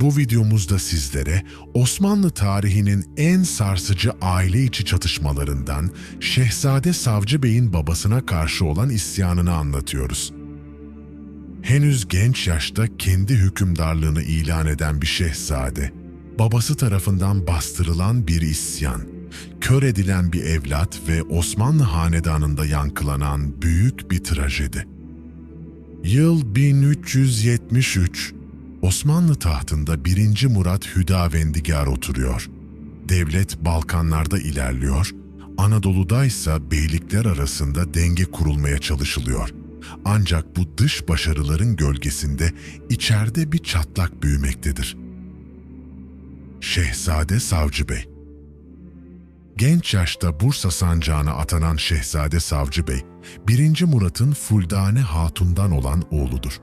Bu videomuzda sizlere Osmanlı tarihinin en sarsıcı aile içi çatışmalarından Şehzade Savcı Bey'in babasına karşı olan isyanını anlatıyoruz. Henüz genç yaşta kendi hükümdarlığını ilan eden bir şehzade, babası tarafından bastırılan bir isyan, kör edilen bir evlat ve Osmanlı hanedanında yankılanan büyük bir trajedi. Yıl 1373, Osmanlı tahtında 1. Murat Hüdavendigar oturuyor. Devlet Balkanlarda ilerliyor, Anadolu'da ise beylikler arasında denge kurulmaya çalışılıyor. Ancak bu dış başarıların gölgesinde içeride bir çatlak büyümektedir. Şehzade Savcı Bey. Genç yaşta Bursa sancağına atanan Şehzade Savcı Bey, 1. Murat'ın Fuldane Hatun'dan olan oğludur.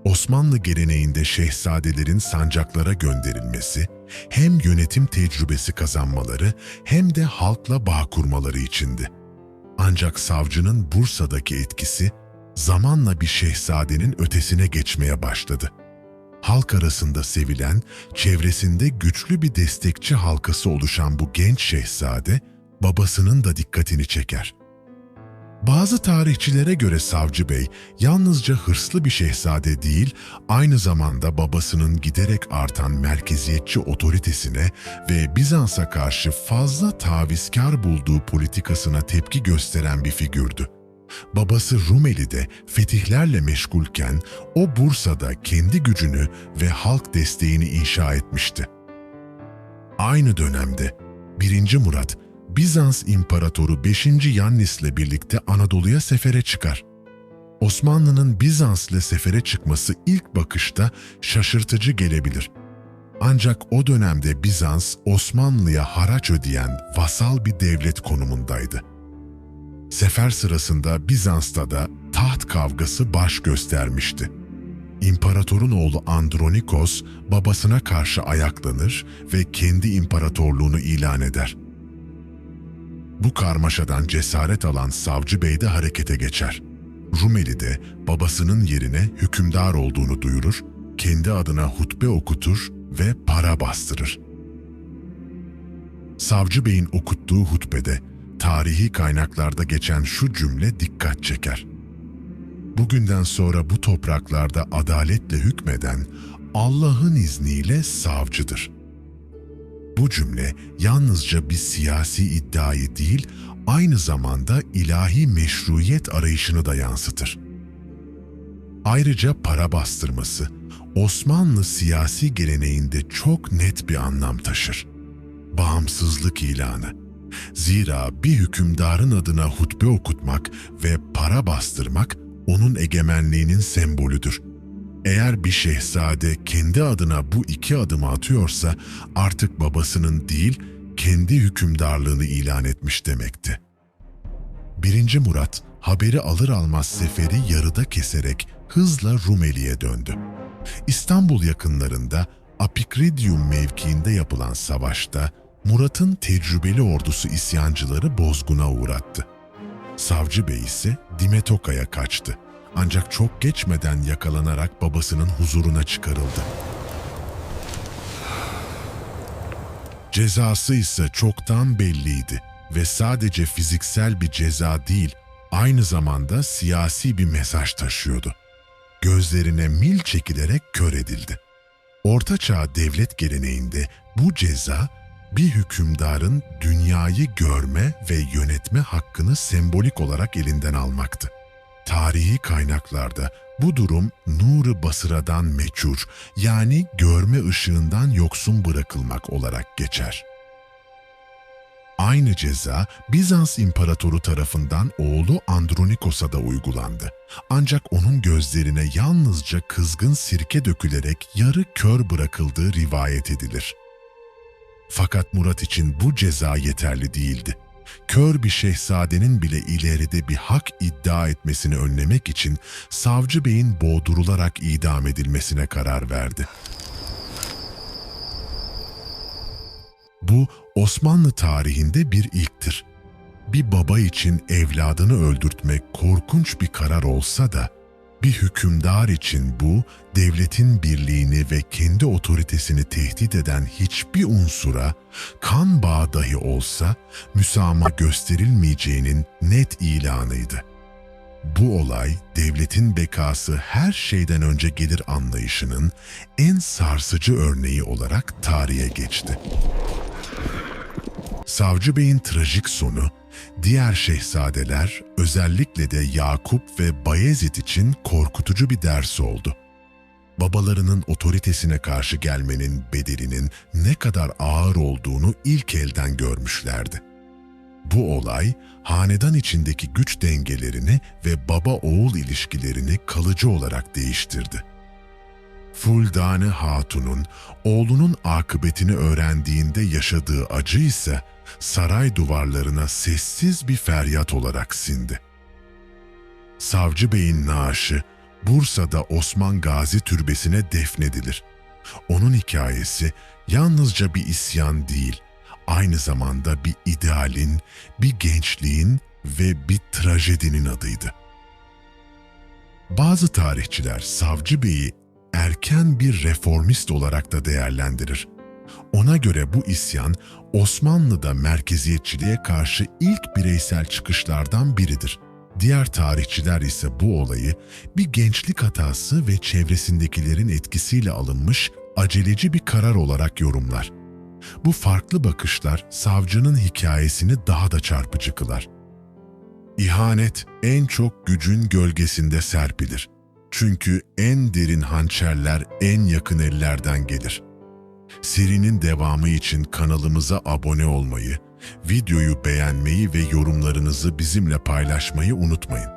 Osmanlı geleneğinde şehzadelerin sancaklara gönderilmesi, hem yönetim tecrübesi kazanmaları hem de halkla bağ kurmaları içindi. Ancak savcının Bursa'daki etkisi, zamanla bir şehzadenin ötesine geçmeye başladı. Halk arasında sevilen, çevresinde güçlü bir destekçi halkası oluşan bu genç şehzade, babasının da dikkatini çeker. Bazı tarihçilere göre Savcı Bey, yalnızca hırslı bir şehzade değil, aynı zamanda babasının giderek artan merkeziyetçi otoritesine ve Bizans'a karşı fazla tavizkar bulduğu politikasına tepki gösteren bir figürdü. Babası Rumeli'de fetihlerle meşgulken, o Bursa'da kendi gücünü ve halk desteğini inşa etmişti. Aynı dönemde 1. Murat, Bizans İmparatoru 5. Yannis'le birlikte Anadolu'ya sefere çıkar. Osmanlı'nın Bizans'le sefere çıkması ilk bakışta şaşırtıcı gelebilir. Ancak o dönemde Bizans, Osmanlı'ya haraç ödeyen vasal bir devlet konumundaydı. Sefer sırasında Bizans'ta da taht kavgası baş göstermişti. İmparatorun oğlu Andronikos babasına karşı ayaklanır ve kendi imparatorluğunu ilan eder. Bu karmaşadan cesaret alan Savcı Bey de harekete geçer. Rumeli'de babasının yerine hükümdar olduğunu duyurur, kendi adına hutbe okutur ve para bastırır. Savcı Bey'in okuttuğu hutbede tarihi kaynaklarda geçen şu cümle dikkat çeker. Bugünden sonra bu topraklarda adaletle hükmeden Allah'ın izniyle savcıdır. Bu cümle yalnızca bir siyasi iddiayı değil, aynı zamanda ilahi meşruiyet arayışını da yansıtır. Ayrıca para bastırması, Osmanlı siyasi geleneğinde çok net bir anlam taşır. Bağımsızlık ilanı. Zira bir hükümdarın adına hutbe okutmak ve para bastırmak onun egemenliğinin sembolüdür. Eğer bir şehzade kendi adına bu iki adımı atıyorsa artık babasının değil, kendi hükümdarlığını ilan etmiş demekti. 1. Murat haberi alır almaz seferi yarıda keserek hızla Rumeli'ye döndü. İstanbul yakınlarında Apikridium mevkiinde yapılan savaşta Murat'ın tecrübeli ordusu isyancıları bozguna uğrattı. Savcı Bey ise Dimetoka'ya kaçtı. Ancak çok geçmeden yakalanarak babasının huzuruna çıkarıldı. Cezası ise çoktan belliydi ve sadece fiziksel bir ceza değil, aynı zamanda siyasi bir mesaj taşıyordu. Gözlerine mil çekilerek kör edildi. Ortaçağ devlet geleneğinde bu ceza, bir hükümdarın dünyayı görme ve yönetme hakkını sembolik olarak elinden almaktı. Tarihi kaynaklarda bu durum nur-ı basıradan meçhur, yani görme ışığından yoksun bırakılmak olarak geçer. Aynı ceza Bizans İmparatoru tarafından oğlu Andronikos'a da uygulandı. Ancak onun gözlerine yalnızca kızgın sirke dökülerek yarı kör bırakıldığı rivayet edilir. Fakat Murat için bu ceza yeterli değildi. Kör bir şehzadenin bile ileride bir hak iddia etmesini önlemek için Savcı Bey'in boğdurularak idam edilmesine karar verdi. Bu Osmanlı tarihinde bir ilktir. Bir baba için evladını öldürtmek korkunç bir karar olsa da Bir hükümdar için bu, devletin birliğini ve kendi otoritesini tehdit eden hiçbir unsura, kan bağı dahi olsa müsamaha gösterilmeyeceğinin net ilanıydı. Bu olay, devletin bekası her şeyden önce gelir anlayışının en sarsıcı örneği olarak tarihe geçti. Savcı Bey'in trajik sonu, diğer şehzadeler, özellikle de Yakup ve Bayezid için korkutucu bir ders oldu. Babalarının otoritesine karşı gelmenin bedelinin ne kadar ağır olduğunu ilk elden görmüşlerdi. Bu olay, hanedan içindeki güç dengelerini ve baba-oğul ilişkilerini kalıcı olarak değiştirdi. Fuldane Hatun'un oğlunun akıbetini öğrendiğinde yaşadığı acı ise saray duvarlarına sessiz bir feryat olarak sindi. Savcı Bey'in naaşı Bursa'da Osman Gazi Türbesi'ne defnedilir. Onun hikayesi yalnızca bir isyan değil, aynı zamanda bir idealin, bir gençliğin ve bir trajedinin adıydı. Bazı tarihçiler Savcı Bey'i erken bir reformist olarak da değerlendirir. Ona göre bu isyan Osmanlı'da merkeziyetçiliğe karşı ilk bireysel çıkışlardan biridir. Diğer tarihçiler ise bu olayı bir gençlik hatası ve çevresindekilerin etkisiyle alınmış aceleci bir karar olarak yorumlar. Bu farklı bakışlar savcının hikayesini daha da çarpıcı kılar. İhanet en çok gücün gölgesinde serpilir. Çünkü en derin hançerler en yakın ellerden gelir. Serinin devamı için kanalımıza abone olmayı, videoyu beğenmeyi ve yorumlarınızı bizimle paylaşmayı unutmayın.